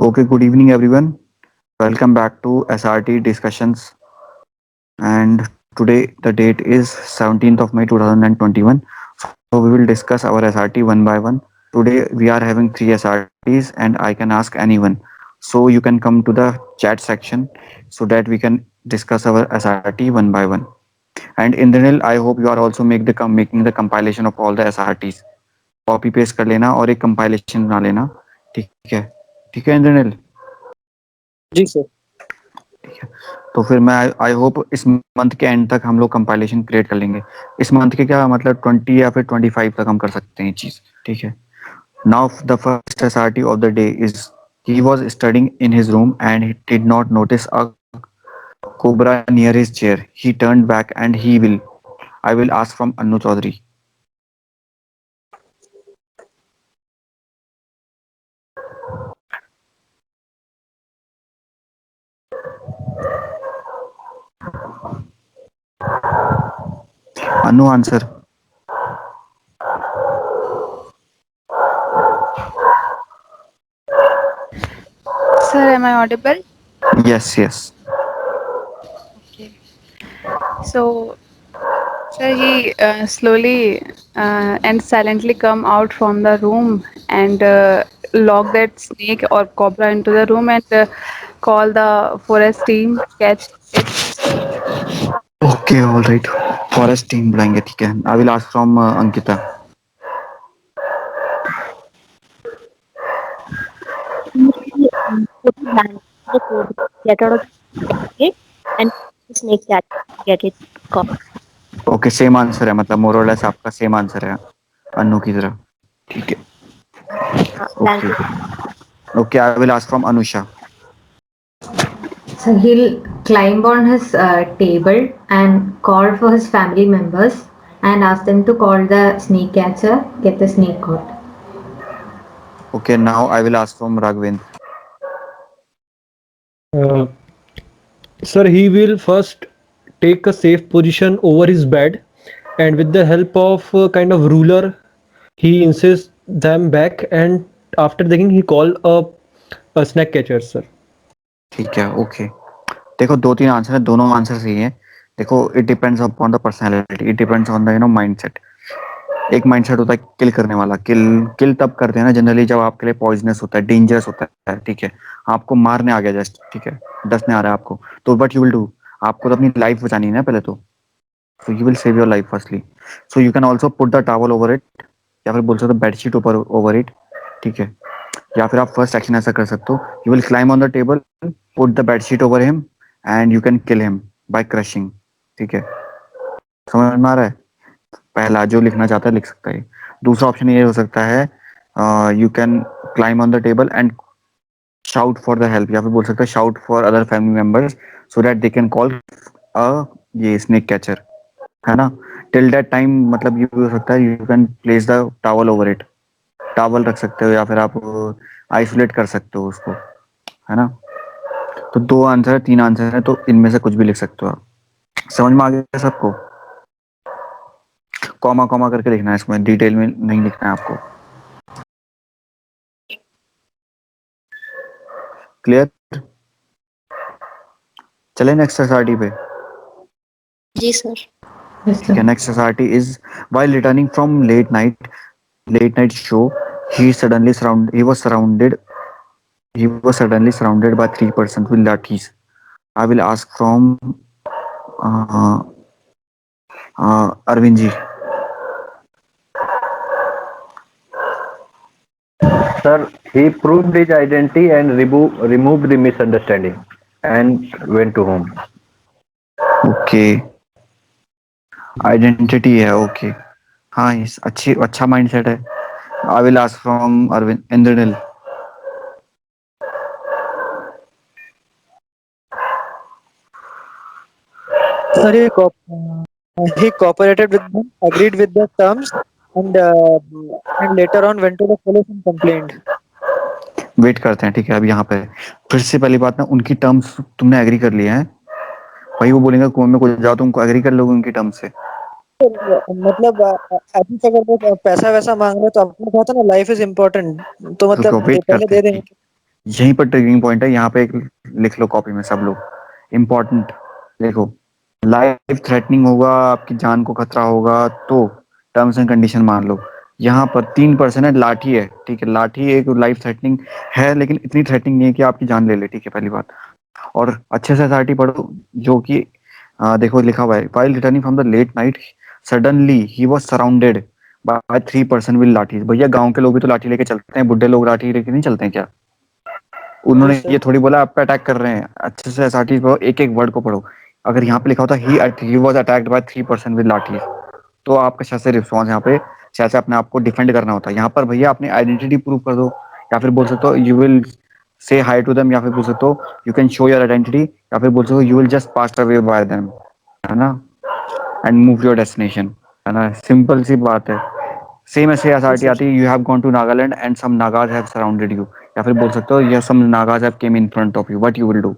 Okay, good evening, everyone. Welcome back to SRT discussions. And today the date is 17th of May 2021. So we will discuss our SRT one by one. Today we are having three SRTs, and I can ask anyone. So you can come to the chat section so that we can discuss our SRT one by one. And Indranil, I hope you are also making the compilation of all the SRTs. Copy paste कर लेना और एक compilation बना लेना। ठीक है, ठीक है इंद्रनील। जी सर। तो फिर मैं आई होप इस मंथ के एंड तक हम लोग कंपाइलेशन क्रिएट कर लेंगे। इस मंथ के क्या मतलब 20 या फिर 25 तक हम कर सकते हैं ये चीज़। ठीक है। Now the first SRT of the day is he was studying in his room and he did not notice a cobra near his chair. He turned back and I will ask from Annu Chaudhary. Annu, answer. Sir, am I audible? Yes, yes. Okay. So, sir, he slowly and silently come out from the room and lock that snake or cobra into the room and call the forest team to catch it. Okay, all right. Forest team बुलाएंगे, ठीक है। I will ask from Ankita. Immediately, put a blanket on the cobra, get out of the blanket, and the snake catch, get it caught. Okay, same answer है, मतलब मोर और less आपका same answer है अन्नू की तरह। ठीक है। Thank okay you. Okay, I will ask from Anusha. So he'll climb on his table and call for his family members and ask them to call the snake catcher, get the snake caught. Okay, now I will ask from Raghavendra. Uh, Sir, he will first take a safe position over his bed, and with the help of a kind of ruler, he inserts them back, and after taking, he call a snack catcher, sir. ठीक है, okay. देखो, दो तीन answer है, दोनों answer सही है। देखो, it depends upon the personality, it depends on the mindset. एक माइंडसेट होता है किल करने वाला। किल किल तब करते हैं ना जनरली जब आपके लिए पॉइजनस होता है, डेंजरस होता है। ठीक है, आपको मारने आ गया जस्ट, ठीक है, डसने आ रहा है आपको, तो वट यू विल डू? आपको तो अपनी लाइफ बचानी है ना पहले तो। So you will save your life firstly. So you can also put the towel over it, या फिर बोल सकते हो बेडशीट ऊपर over it। ठीक है। या फिर आप फर्स्ट एक्शन ऐसा कर सकते हो, you will climb on the table, put the bedsheet over him and you can kill him by crushing. ठीक है, समझ में आ रहा है? पहला जो लिखना चाहता है लिख सकता है। दूसरा ऑप्शन ये हो सकता है, you can climb on the table and shout for the help, या फिर बोल सकते हैं shout for other family members so that they can call a ये स्नेक कैचर, है ना। टिल दैट टाइम मतलब ये हो सकता है, you can place the towel over it, towel रख सकते हो या फिर आप आइसोलेट कर सकते हो उसको, है ना। तो दो आंसर है, तीन आंसर है, तो इनमें से कुछ भी लिख सकते हो आप। समझ में आ गया सबको? कॉमा कॉमा करके लिखना है, इसमें डिटेल में नहीं लिखना है आपको। क्लियर? चले नेक्स्ट एसआरटी पे। जी सर। Yes, ठीक sir. है, next SRT is while returning from late night show he was surrounded by three persons with lathis. I will ask from uh, Arvind ji. Sir, he proved his identity and removed the misunderstanding and went to home. Okay, identity है, okay. हाँ, ये अच्छा mindset है। I will ask from Arvind Indranil. Sir, he cooperated with them, agreed with the terms, and later on went to the police and complained. Wait करते हैं, ठीक है। अब यहाँ पे फिर से पहली बात ना, उनकी टर्म्स तुमने एग्री कर लिया है। भाई वो बोलेंगे कुएं में कुछ जाओ, तुमको एग्री कर लोगे उनकी टर्म्स से। मतलब अभी तक अगर वो पैसा वैसा मांग रहे तो आपने कहा था ना लाइफ इज इम्पोर्टेंट, तो मतलब रुको, वेट पहले करते दे हैं, देंगे। ठीक है। यहीं पर ट्रिगरिंग पॉइंट है, यहाँ पे एक लिख लो कॉपी में सब लोग, इम्पोर्टेंट। देखो, लाइफ थ्रेटनिंग होगा, आपकी जान को खतरा होगा, तो टर्म्स एंड कंडीशन मान लो। यहाँ पर 3% है, लाठी है, ठीक है, लाठी एक लाइफ थ्रेटनिंग है, लेकिन इतनी थ्रेटनिंग नहीं है कि आपकी जान ले ले, ठीक है, पहली बात। और अच्छे से एसआरटी पढ़ो, जो कि देखो लिखा हुआ है, while returning from the late night suddenly he was surrounded by 3% with लाठी। भैया गांव के लोग भी तो लाठी लेके चलते हैं, बुढ़े लोग लाठी लेके नहीं चलते हैं क्या? जी उन्होंने सर। ये थोड़ी बोला आप पे अटैक कर रहे हैं, अच्छे से एसआरटी पढ़ो, एक एक वर्ड को पढ़ो। अगर यहाँ पे लिखा होता he was attacked by 3% with लाठी, तो आपका शायद से रिस्पॉन्स यहाँ पे शायद से अपने आप को डिफेंड करना होता है। यहाँ पर भैया अपनी आइडेंटिटी प्रूव कर दो, या फिर बोल सकते हो you will say hi to them, या फिर बोल सकते हो you can show your identity, या फिर बोल सकते हो you will just pass away by them, है ना, एंड मूव योर डेस्टिनेशन, है ना, सिंपल सी बात है। सेम ऐसे जी एसआरटी सर। आती है, you have gone to Nagaland and some Nagas have surrounded you, या फिर बोल सकते हो ये some Nagas have come in front of you, what you will do.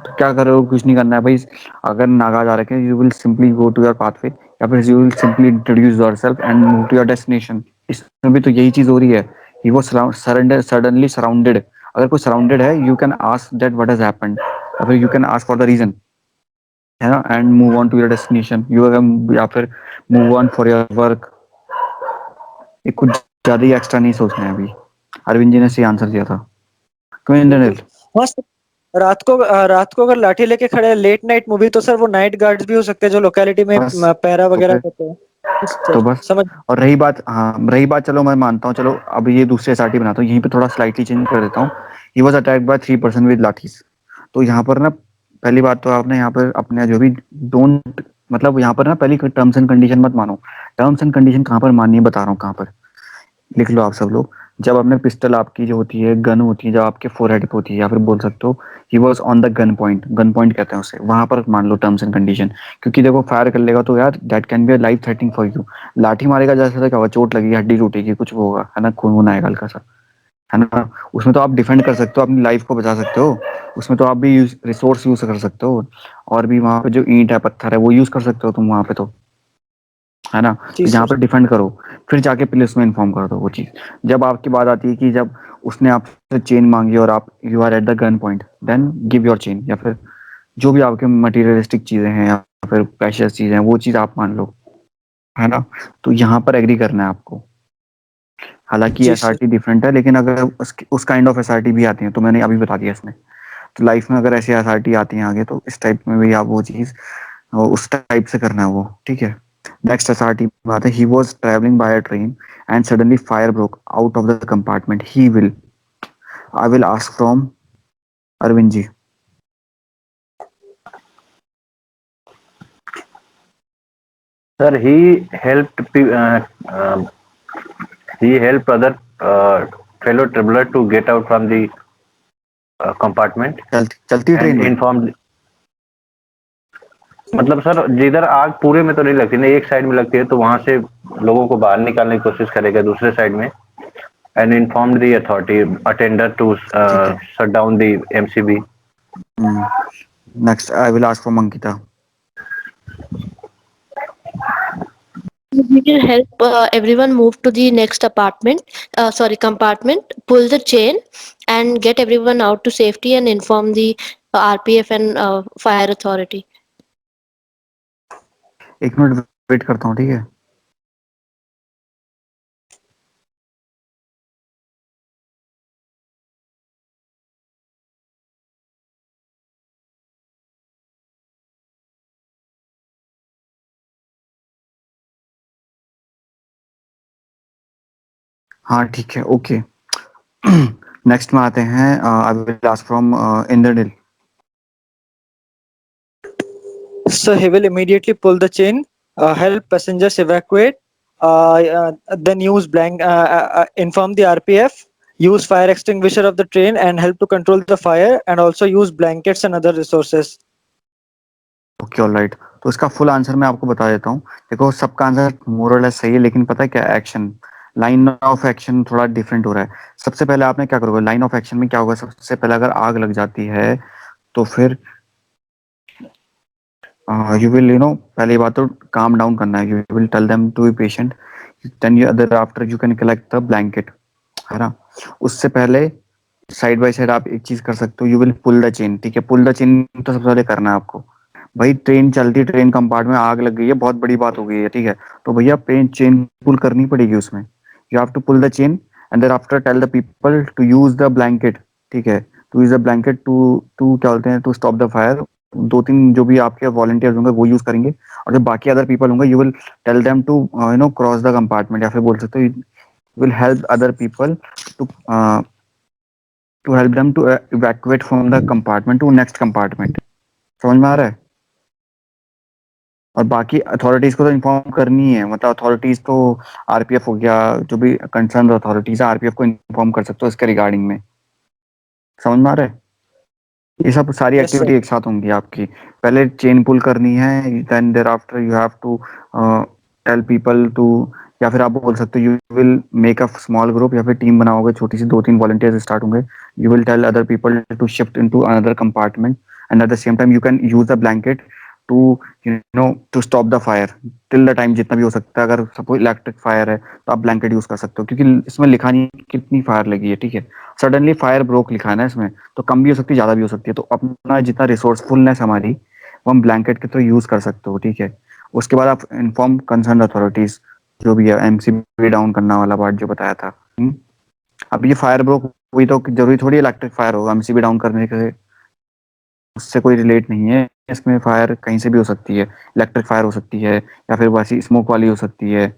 तो क्या करो, कुछ नहीं करना है भाई। अगर नागाज आ रखे, you will simply go to your pathway, या फिर you will simply introduce yourself and move to your destination. इसमें भी तो यही चीज हो रही है, he was surrender suddenly surrounded. अगर कोई सराउंडेड है, you can ask that what has happened, या फिर you can ask for the reason, है ना, and move on to your destination, या फिर move on for your work. ये कुछ ज्यादा ही एक्स्ट्रा नहीं सोचना है अभी। अरविंद जी ने सही आंसर दिया था, क्यों बिल्कुल। इंद्रनील? हाँ सर, रात को अगर लाठी लेके खड़े हैं, लेट नाइट मूवी, तो सर वो नाइट गार्ड्स भी हो सकते हैं जो लोकेलिटी में बस, पहरा तो वगैरह फिर करते हैं। तो सर बस। समझ। और रही बात, हाँ रही बात, चलो मैं मानता हूँ, चलो अब ये दूसरे एसआरटी बनाता हूँ, यहीं पे थोड़ा स्लाइटली चेंज कर देता हूँ। He was attacked by 3% with lathis. तो यहाँ पर ना, पहली बात तो आपने यहाँ पर अपने जो भी डोंट, मतलब यहाँ पर ना पहली टर्म्स एंड कंडीशन मत मानो। टर्म्स एंड कंडीशन कहाँ पर माननी है बता रहा हूँ, कहाँ पर लिख लो आप सब लोग। जब आपने पिस्टल आपकी जो होती है, गन होती है, जब आपके फोरहेड पे होती है, या फिर बोल सकते हो he was on the gun point कहते हैं उसे, वहां पर मान लो टर्म्स एंड कंडीशन। क्योंकि देखो फायर कर लेगा तो यार that can be a life threatening for you. लाठी मारेगा जैसे तो क्या होगा, चोट लगेगी, हड्डी टूटेगी, कुछ वो होगा, है ना, खून वून आएगा हल्का सा, है ना। उसमें तो आप डिफेंड कर सकते हो, अपनी लाइफ को बचा सकते हो। उसमें तो आप भी रिसोर्स यूज कर सकते हो, और भी वहां पे जो ईंट है, पत्थर है, वो यूज कर सकते हो तुम वहां पे तो, है ना। जी तो यहाँ सर। पर डिफेंड करो, फिर जाके पुलिस में इन्फॉर्म कर दो वो चीज। जब आपकी बात आती है कि जब उसने आपसे चेन मांगी और आप you are at the gun point, then give your chain, या फिर जो भी आपके मटेरियलिस्टिक चीजें हैं या फिर प्रेशियस चीजें हैं, वो चीज आप मान लो, है ना। तो यहाँ पर एग्री करना है आपको। हालांकि जी सर। एसआरटी डिफरेंट है, लेकिन अगर उस काइंड ऑफ एसआरटी भी आती है, तो मैंने अभी बता दिया इसमें। तो लाइफ में अगर ऐसी एसआरटी आती है आगे, तो इस टाइप में भी आप वो चीज उस टाइप से करना है वो, ठीक है। नेक्स्ट एसआरटी बात है, he was travelling by a train and suddenly fire broke out of the compartment, he will, I will ask from Arvind ji. Sir, he helped other fellow traveler to get out from the compartment चलती and train में? informed. मतलब sir जिधर आग पूरे में तो नहीं लगती ना, एक साइड में लगती है, तो वहां से लोगों को बाहर निकालने की कोशिश करेगा दूसरे साइड में, and inform the authority attender to ठीक है। Shut down the MCB. Next I will ask from Ankita. We will help everyone move to the next compartment, pull the chain, and get everyone out to safety and inform the RPF and fire authority. एक minute wait करता हूँ, ठीक है। हाँ ठीक है, okay. Next में आते हैं, I will ask from Indranil. So he will immediately pull the chain, help passengers evacuate, then inform the RPF, use fire extinguisher of the train and help to control the fire, and also use blankets and other resources. Okay alright, तो इसका full answer मैं आपको बता देता हूँ। देखो सबका answer more और लेस सही है, लेकिन पता है क्या, एक्शन, लाइन ऑफ एक्शन थोड़ा डिफरेंट हो रहा है। सबसे पहले आपने क्या करोगे, लाइन ऑफ एक्शन में क्या होगा, सबसे पहले अगर आग लग जाती है तो फिर यू विल पहली बात तो काम डाउन करना है, you will tell them to be patient, then you other after you can collect the blanket, है ना। उससे पहले साइड बाय साइड आप एक चीज कर सकते हो, you will pull the chain. ठीक है, पुल द चेन तो सबसे पहले करना है आपको। भाई ट्रेन चलती, ट्रेन कंपार्टमेंट में आग लग गई है, बहुत बड़ी बात हो गई है, ठीक है, तो भैया पेन चेन पुल करनी पड़ेगी उसमें। You have to pull the chain and then after tell the people to use the blanket. ठीक है, to use the blanket to to क्या बोलते हैं, टू स्टॉप द फायर। दो तीन जो भी आपके वॉलंटियर्स होंगे वो यूज करेंगे, और जो बाकी अदर पीपल होंगे you will tell them to cross the compartment, या फिर बोल सकते हो will help other people to help them to evacuate from the compartment to next compartment। समझ में आ रहा है? और बाकी अथॉरिटीज को तो इन्फॉर्म करनी है, मतलब अथॉरिटीज तो आरपीएफ हो गया, जो भी कंसर्न अथॉरिटीज है आरपीएफ को इन्फॉर्म कर सकते हो इसके रिगार्डिंग में। समझ में आ रहा है? ये सब सारी Yes, sir. एक्टिविटी एक साथ होंगी आपकी। पहले चेन पुल करनी है, then thereafter you have to tell people to, या फिर आप बोल सकते हो you will make a small group, या फिर टीम बनाओगे छोटी सी, 2-3 वॉलंटियर्स स्टार्ट होंगे। You will tell other people to shift into another compartment and at the same time you can use the blanket to to stop the fire till the time, जितना भी हो सकता है। अगर सपोज इलेक्ट्रिक फायर है तो आप blanket use कर सकते हो, क्योंकि इसमें लिखा नहीं है कितनी फायर लगी है। ठीक है, सडनली फायर ब्रोक लिखा है ना इसमें, तो कम भी हो सकती है ज्यादा भी हो सकती है, तो अपना जितना रिसोर्सफुलनेस हमारी वो हम ब्लैंकेट के थ्रू यूज कर सकते हो। ठीक है, उसके बाद आप इन्फॉर्म कंसर्न अथॉरिटीज, जो भी है एमसीबी डाउन करना वाला पार्ट जो बताया था। अब ये फायर ब्रोक हुई तो जरूरी थोड़ी इलेक्ट्रिक फायर होगा एमसीबी डाउन करने के, उससे कोई रिलेट नहीं है। इसमें फायर कहीं से भी हो सकती है, इलेक्ट्रिक फायर हो सकती है, या फिर वैसी स्मोक वाली हो सकती है।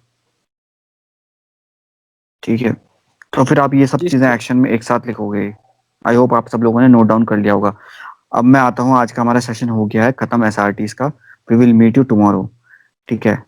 ठीक है, तो फिर आप ये सब जी चीजें sir. एक्शन में एक साथ लिखोगे। आई होप आप सब लोगों ने नोट डाउन कर लिया होगा। अब मैं आता हूँ, आज का हमारा सेशन हो गया है खत्म एसआरटीज का। We will meet you tomorrow. ठीक है।